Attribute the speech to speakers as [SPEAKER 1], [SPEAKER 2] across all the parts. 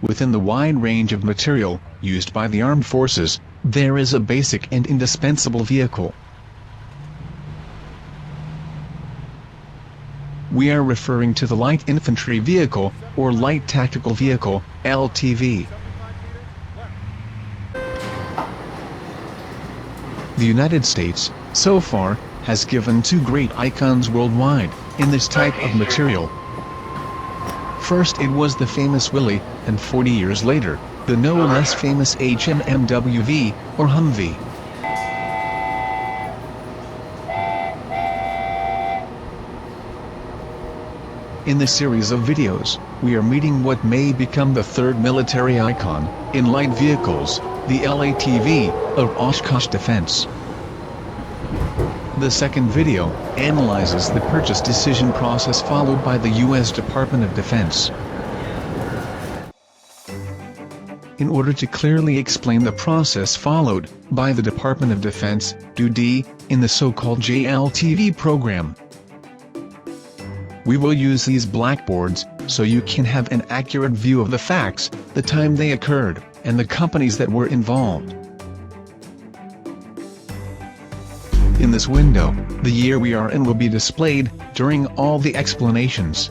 [SPEAKER 1] Within the wide range of material used by the armed forces, there is a basic and indispensable vehicle. We are referring to the light infantry vehicle, or light tactical vehicle, LTV. The United States, so far, has given two great icons worldwide in this type of material. First it was the famous Willie, and 40 years later, the no less famous HMMWV, or Humvee. In this series of videos, we are meeting what may become the third military icon, in light vehicles, the L-ATV, of Oshkosh Defense. The second video analyzes the purchase decision process followed by the U.S. Department of Defense. In order to clearly explain the process followed by the Department of Defense, DoD, in the so-called JLTV program, we will use these blackboards so you can have an accurate view of the facts, the time they occurred, and the companies that were involved. In this window, the year we are in will be displayed during all the explanations.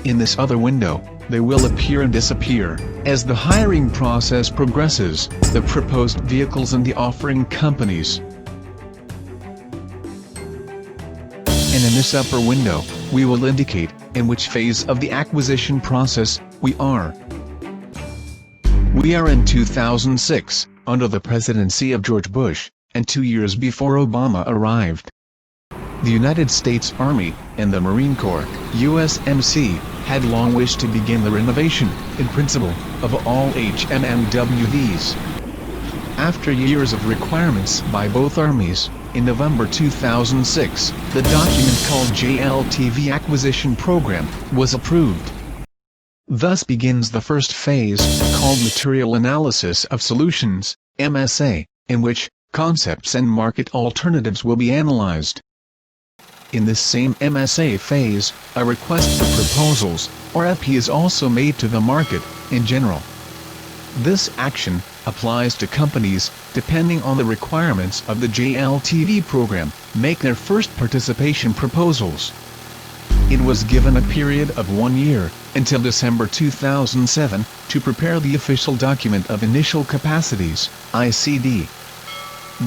[SPEAKER 1] In this other window, they will appear and disappear as the hiring process progresses, the proposed vehicles and the offering companies. And in this upper window, we will indicate in which phase of the acquisition process we are. We are in 2006, under the presidency of George Bush, and 2 years before Obama arrived. The United States Army, and the Marine Corps, USMC, had long wished to begin the renovation, in principle, of all HMMWVs. After years of requirements by both armies, in November 2006, the document called JLTV Acquisition Program was approved. Thus begins the first phase, called Material Analysis of Solutions, MSA, in which concepts and market alternatives will be analyzed. In this same MSA phase, a request for proposals, or RFP, is also made to the market, in general. This action applies to companies, depending on the requirements of the JLTV program, make their first participation proposals. It was given a period of 1 year, until December 2007, to prepare the official document of initial capacities, ICD.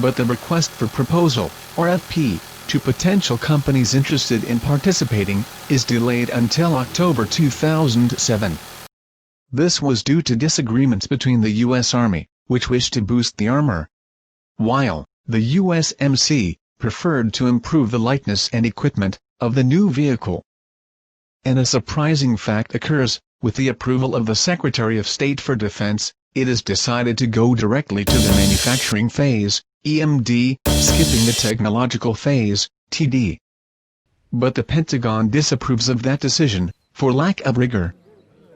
[SPEAKER 1] But the request for proposal, or RFP, to potential companies interested in participating, is delayed until October 2007. This was due to disagreements between the U.S. Army, which wished to boost the armor, while the USMC preferred to improve the lightness and equipment of the new vehicle. And a surprising fact occurs: with the approval of the Secretary of State for Defense, it is decided to go directly to the manufacturing phase, EMD, skipping the technological phase, TD. But the Pentagon disapproves of that decision, for lack of rigor.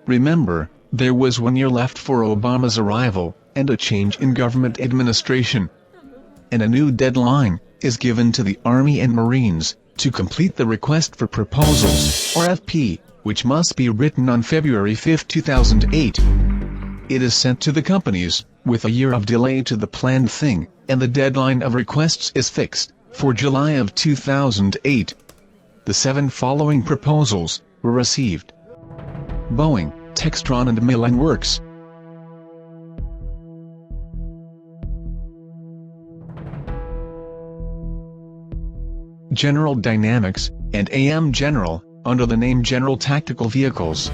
[SPEAKER 1] Remember, there was 1 year left for Obama's arrival, and a change in government administration. And a new deadline is given to the Army and Marines to complete the request for proposals, or RFP, which must be written on February 5, 2008. It is sent to the companies, with a year of delay to the planned thing, and the deadline of requests is fixed for July of 2008. The 7 following proposals were received: Boeing, Textron and Millen Works. General Dynamics, and AM General, under the name General Tactical Vehicles.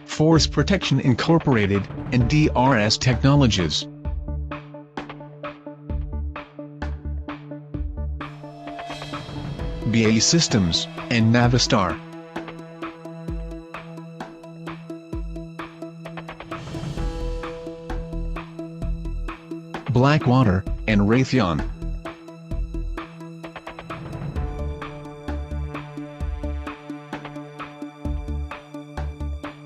[SPEAKER 1] Force Protection Incorporated, and DRS Technologies. BAE Systems, and Navistar. Blackwater, and Raytheon.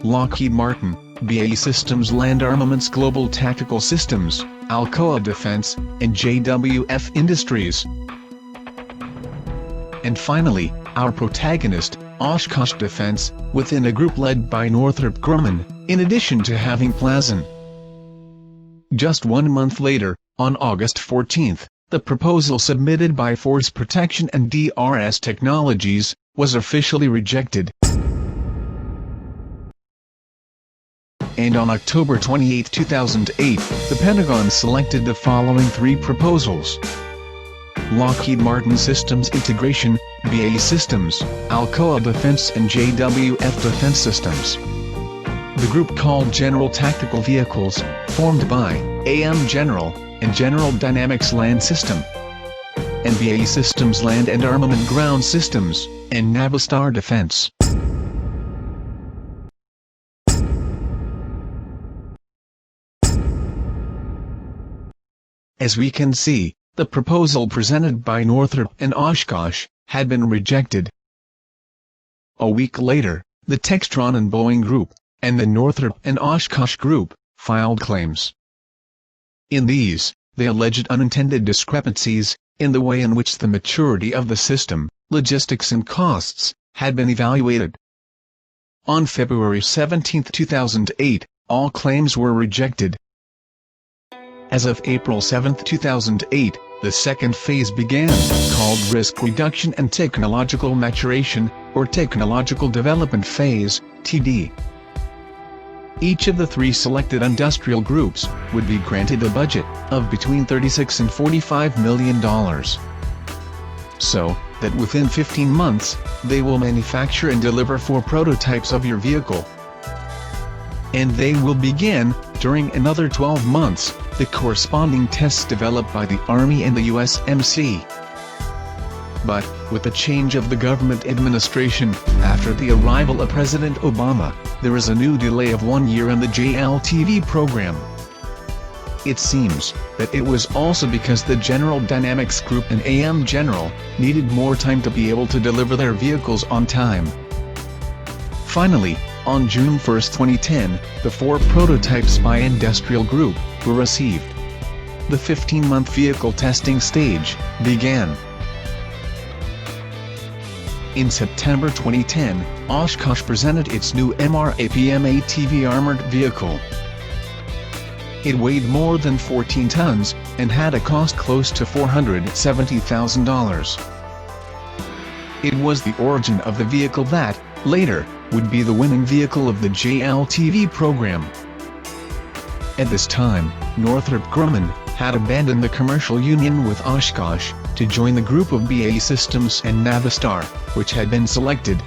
[SPEAKER 1] Lockheed Martin, BAE Systems Land Armaments Global Tactical Systems, Oshkosh Defense, and JWF Industries. And finally, our protagonist, Oshkosh Defense, within a group led by Northrop Grumman, in addition to having Plazin. Just 1 month later, on August 14, the proposal submitted by Force Protection and DRS Technologies was officially rejected. And on October 28, 2008, the Pentagon selected the following 3 proposals: Lockheed Martin Systems Integration, BAE Systems, Oshkosh Defense and JWF Defense Systems. The group called General Tactical Vehicles, formed by AM General, and General Dynamics Land System, and BAE Systems Land and Armament Ground Systems, and Navistar Defense. As we can see, the proposal presented by Northrop and Oshkosh had been rejected. A week later, the Textron and Boeing Group, and the Northrop and Oshkosh Group, filed claims. In these, they alleged unintended discrepancies in the way in which the maturity of the system, logistics and costs, had been evaluated. On February 17, 2008, all claims were rejected. As of April 7, 2008, the second phase began, called Risk Reduction and Technological Maturation, or Technological Development Phase, TD. Each of the 3 selected industrial groups would be granted a budget of between $36 and $45 million. So that within 15 months, they will manufacture and deliver 4 prototypes of your vehicle. And they will begin, during another 12 months, the corresponding tests developed by the Army and the USMC. But, with the change of the government administration, after the arrival of President Obama, there is a new delay of 1 year in the JLTV program. It seems that it was also because the General Dynamics Group and AM General needed more time to be able to deliver their vehicles on time. Finally, on June 1, 2010, the 4 prototypes by Industrial Group were received. The 15-month vehicle testing stage began. In September 2010, Oshkosh presented its new MRAP-M-ATV armored vehicle. It weighed more than 14 tons, and had a cost close to $470,000. It was the origin of the vehicle that, later, would be the winning vehicle of the JLTV program. At this time, Northrop Grumman had abandoned the commercial union with Oshkosh to join the group of BAE Systems and Navistar, which had been selected.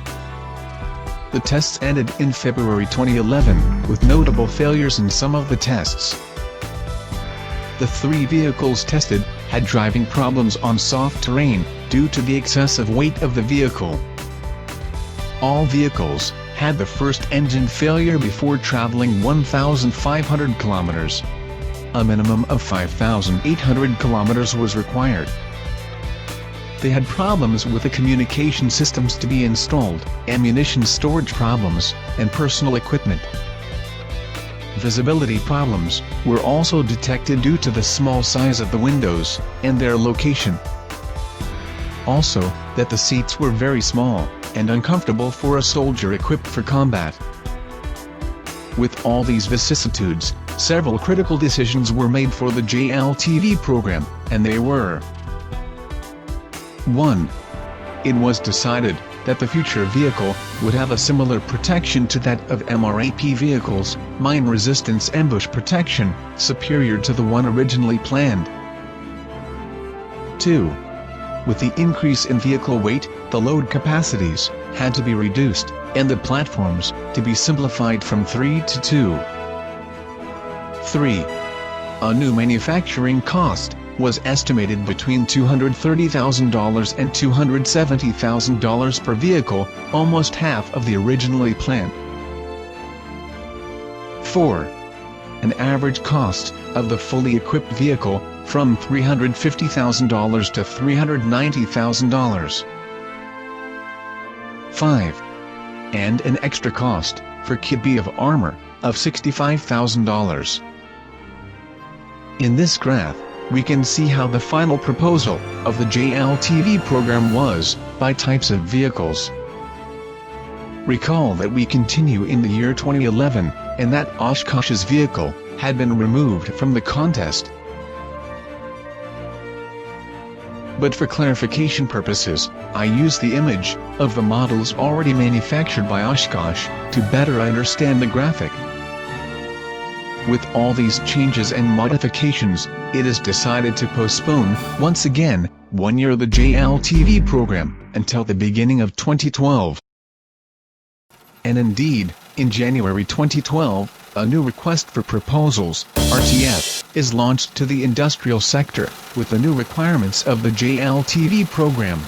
[SPEAKER 1] The tests ended in February 2011, with notable failures in some of the tests. The 3 vehicles tested had driving problems on soft terrain, due to the excessive weight of the vehicle. All vehicles had the first engine failure before traveling 1,500 kilometers. A minimum of 5,800 kilometers was required. They had problems with the communication systems to be installed, ammunition storage problems, and personal equipment. Visibility problems were also detected due to the small size of the windows and their location. Also, that the seats were very small and uncomfortable for a soldier equipped for combat. With all these vicissitudes, several critical decisions were made for the JLTV program, and they were: 1. It was decided that the future vehicle would have a similar protection to that of MRAP vehicles, mine resistance ambush protection, superior to the one originally planned. 2. With the increase in vehicle weight, the load capacities had to be reduced, and the platforms to be simplified from 3 to 2. 3. A new manufacturing cost was estimated between $230,000 and $270,000 per vehicle, almost half of the originally planned. 4. An average cost of the fully equipped vehicle from $350,000 to $390,000. 5. And an extra cost for Kit B of armor of $65,000. In this graph, we can see how the final proposal of the JLTV program was, by types of vehicles. Recall that we continue in the year 2011, and that Oshkosh's vehicle had been removed from the contest. But for clarification purposes, I use the image of the models already manufactured by Oshkosh to better understand the graphic. With all these changes and modifications, it is decided to postpone, once again, 1 year the JLTV program, until the beginning of 2012. And indeed, in January 2012, a new request for proposals, RTF, is launched to the industrial sector, with the new requirements of the JLTV program.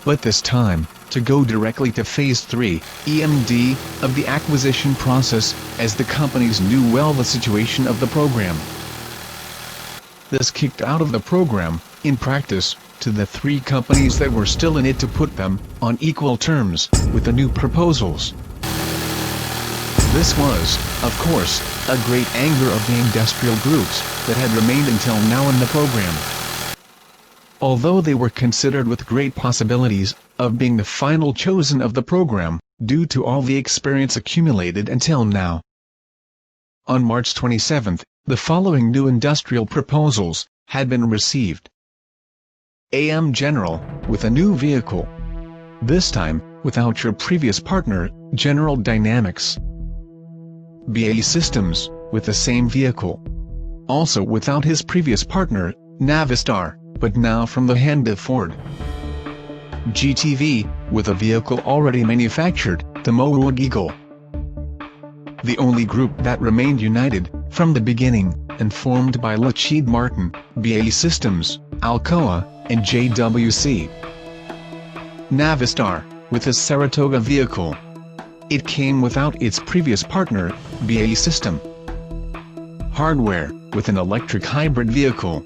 [SPEAKER 1] But this time, to go directly to Phase 3, EMD, of the acquisition process, as the companies knew well the situation of the program. This kicked out of the program, in practice, to the 3 companies that were still in it to put them on equal terms with the new proposals. This was, of course, a great anger of the industrial groups that had remained until now in the program. Although they were considered with great possibilities of being the final chosen of the program, due to all the experience accumulated until now. On March 27, the following new industrial proposals had been received. AM General, with a new vehicle. This time, without your previous partner, General Dynamics. BAE Systems, with the same vehicle. Also without his previous partner, Navistar, but now from the hand of Ford. GTV, with a vehicle already manufactured, the Moog Eagle. The only group that remained united, from the beginning, and formed by Lockheed Martin, BAE Systems, Alcoa, and JWC. Navistar, with a Saratoga vehicle. It came without its previous partner, BAE System. Hardware, with an electric hybrid vehicle.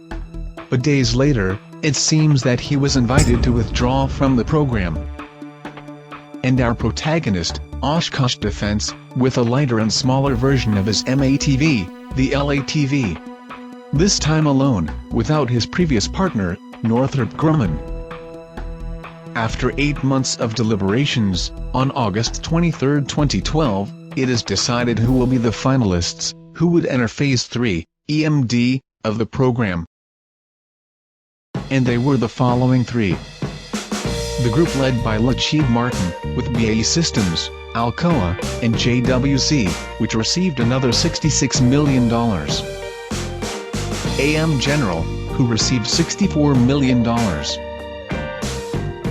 [SPEAKER 1] But days later, it seems that he was invited to withdraw from the program. And our protagonist, Oshkosh Defense, with a lighter and smaller version of his M-ATV, the L-ATV. This time alone, without his previous partner, Northrop Grumman. After 8 months of deliberations, on August 23, 2012, it is decided who will be the finalists, who would enter Phase 3, EMD, of the program. And they were the following 3. The group led by Lockheed Martin, with BAE Systems, Alcoa, and JWC, which received another $66 million. AM General, who received $64 million.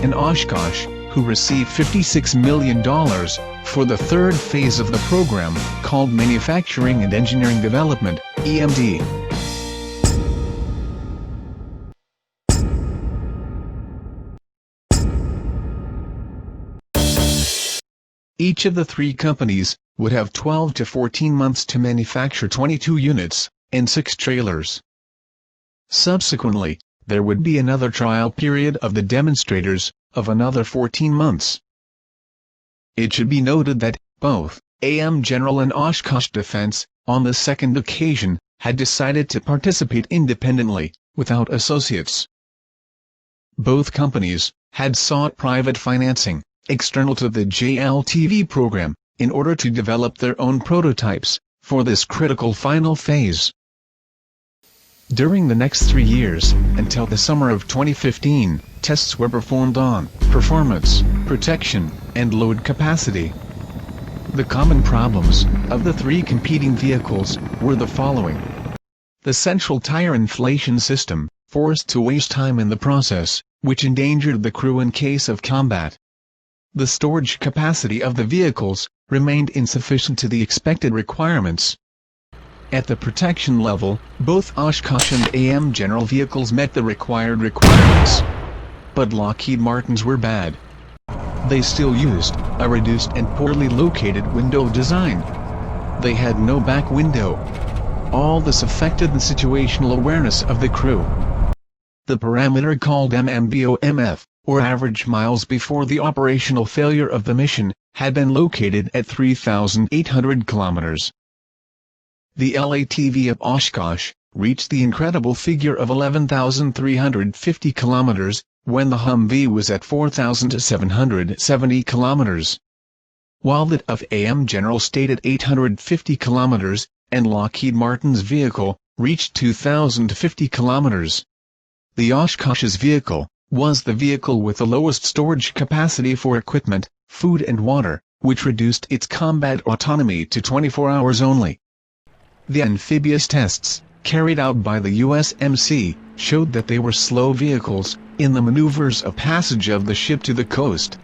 [SPEAKER 1] And Oshkosh, who received $56 million, for the third phase of the program, called Manufacturing and Engineering Development, EMD. Each of the 3 companies would have 12 to 14 months to manufacture 22 units, and 6 trailers. Subsequently, there would be another trial period of the demonstrators, of another 14 months. It should be noted that, both, AM General and Oshkosh Defense, on the second occasion, had decided to participate independently, without associates. Both companies had sought private financing, external to the JLTV program, in order to develop their own prototypes, for this critical final phase. During the next 3 years, until the summer of 2015, tests were performed on performance, protection, and load capacity. The common problems of the 3 competing vehicles were the following. The central tire inflation system forced to waste time in the process, which endangered the crew in case of combat. The storage capacity of the vehicles remained insufficient to the expected requirements. At the protection level, both Oshkosh and AM General vehicles met the required requirements. But Lockheed Martin's were bad. They still used a reduced and poorly located window design. They had no back window. All this affected the situational awareness of the crew. The parameter called MMBOMF, or average miles before the operational failure of the mission, had been located at 3,800 kilometers. The L-ATV of Oshkosh reached the incredible figure of 11,350 kilometers, when the Humvee was at 4,770 kilometers. While that of AM General stayed at 850 kilometers, and Lockheed Martin's vehicle reached 2,050 kilometers. The Oshkosh's vehicle was the vehicle with the lowest storage capacity for equipment, food and water, which reduced its combat autonomy to 24 hours only. The amphibious tests, carried out by the USMC, showed that they were slow vehicles in the maneuvers of passage of the ship to the coast.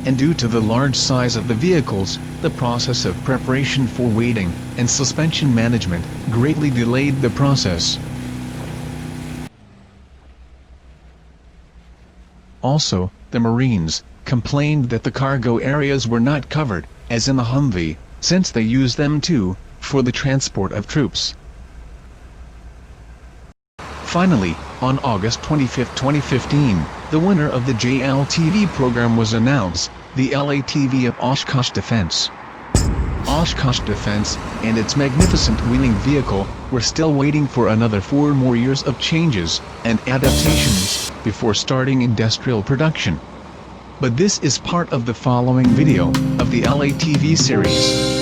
[SPEAKER 1] And due to the large size of the vehicles, the process of preparation for weighting and suspension management greatly delayed the process. Also, the Marines complained that the cargo areas were not covered, as in the Humvee, since they used them too, for the transport of troops. Finally, on August 25, 2015, the winner of the JLTV program was announced, the L-ATV of Oshkosh Defense. Oshkosh Defense and its magnificent wheeling vehicle were still waiting for another 4 more years of changes and adaptations before starting industrial production. But this is part of the following video of the L-ATV series.